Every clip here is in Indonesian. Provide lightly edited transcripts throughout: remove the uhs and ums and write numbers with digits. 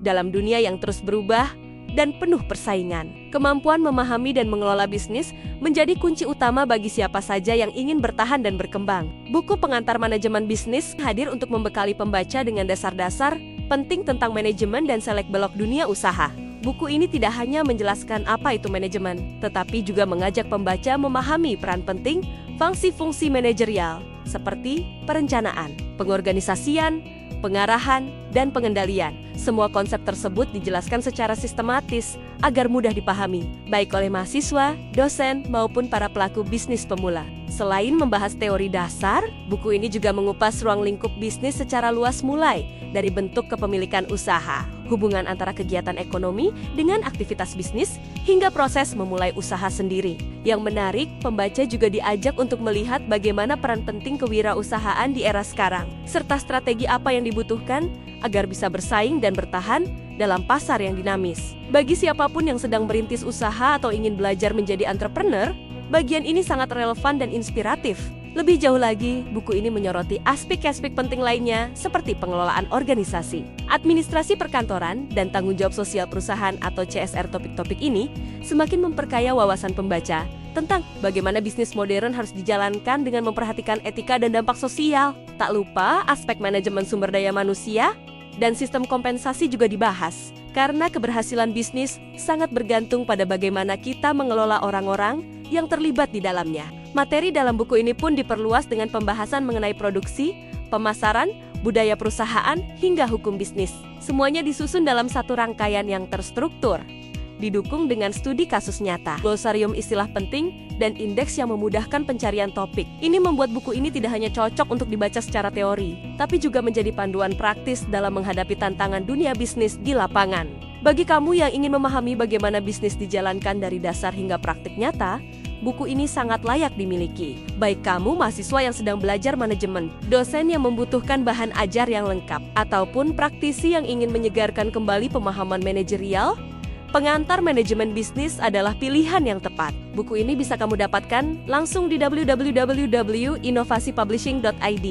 dalam dunia yang terus berubah dan penuh persaingan. Kemampuan memahami dan mengelola bisnis menjadi kunci utama bagi siapa saja yang ingin bertahan dan berkembang. Buku Pengantar Manajemen Bisnis hadir untuk membekali pembaca dengan dasar-dasar penting tentang manajemen dan selek-belok dunia usaha. Buku ini tidak hanya menjelaskan apa itu manajemen, tetapi juga mengajak pembaca memahami peran penting fungsi-fungsi manajerial seperti perencanaan, pengorganisasian, pengarahan, dan pengendalian. Semua konsep tersebut dijelaskan secara sistematis agar mudah dipahami, baik oleh mahasiswa, dosen, maupun para pelaku bisnis pemula. Selain membahas teori dasar, buku ini juga mengupas ruang lingkup bisnis secara luas mulai dari bentuk kepemilikan usaha, hubungan antara kegiatan ekonomi dengan aktivitas bisnis, hingga proses memulai usaha sendiri. Yang menarik, pembaca juga diajak untuk melihat bagaimana peran penting kewirausahaan di era sekarang, serta strategi apa yang dibutuhkan agar bisa bersaing dan bertahan dalam pasar yang dinamis. Bagi siapapun yang sedang merintis usaha atau ingin belajar menjadi entrepreneur, bagian ini sangat relevan dan inspiratif. Lebih jauh lagi, buku ini menyoroti aspek-aspek penting lainnya seperti pengelolaan organisasi, administrasi perkantoran, dan tanggung jawab sosial perusahaan atau CSR. Topik-topik ini semakin memperkaya wawasan pembaca tentang bagaimana bisnis modern harus dijalankan dengan memperhatikan etika dan dampak sosial. Tak lupa, aspek manajemen sumber daya manusia dan sistem kompensasi juga dibahas, karena keberhasilan bisnis sangat bergantung pada bagaimana kita mengelola orang-orang yang terlibat di dalamnya. Materi dalam buku ini pun diperluas dengan pembahasan mengenai produksi, pemasaran, budaya perusahaan, hingga hukum bisnis. Semuanya disusun dalam satu rangkaian yang terstruktur, didukung dengan studi kasus nyata, glosarium istilah penting, dan indeks yang memudahkan pencarian topik. Ini membuat buku ini tidak hanya cocok untuk dibaca secara teori, tapi juga menjadi panduan praktis dalam menghadapi tantangan dunia bisnis di lapangan. Bagi kamu yang ingin memahami bagaimana bisnis dijalankan dari dasar hingga praktik nyata, buku ini sangat layak dimiliki. Baik kamu mahasiswa yang sedang belajar manajemen, dosen yang membutuhkan bahan ajar yang lengkap, ataupun praktisi yang ingin menyegarkan kembali pemahaman manajerial, Pengantar Manajemen Bisnis adalah pilihan yang tepat. Buku ini bisa kamu dapatkan langsung di www.inovasipublishing.id.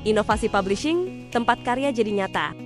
Inovasi Publishing, tempat karya jadi nyata.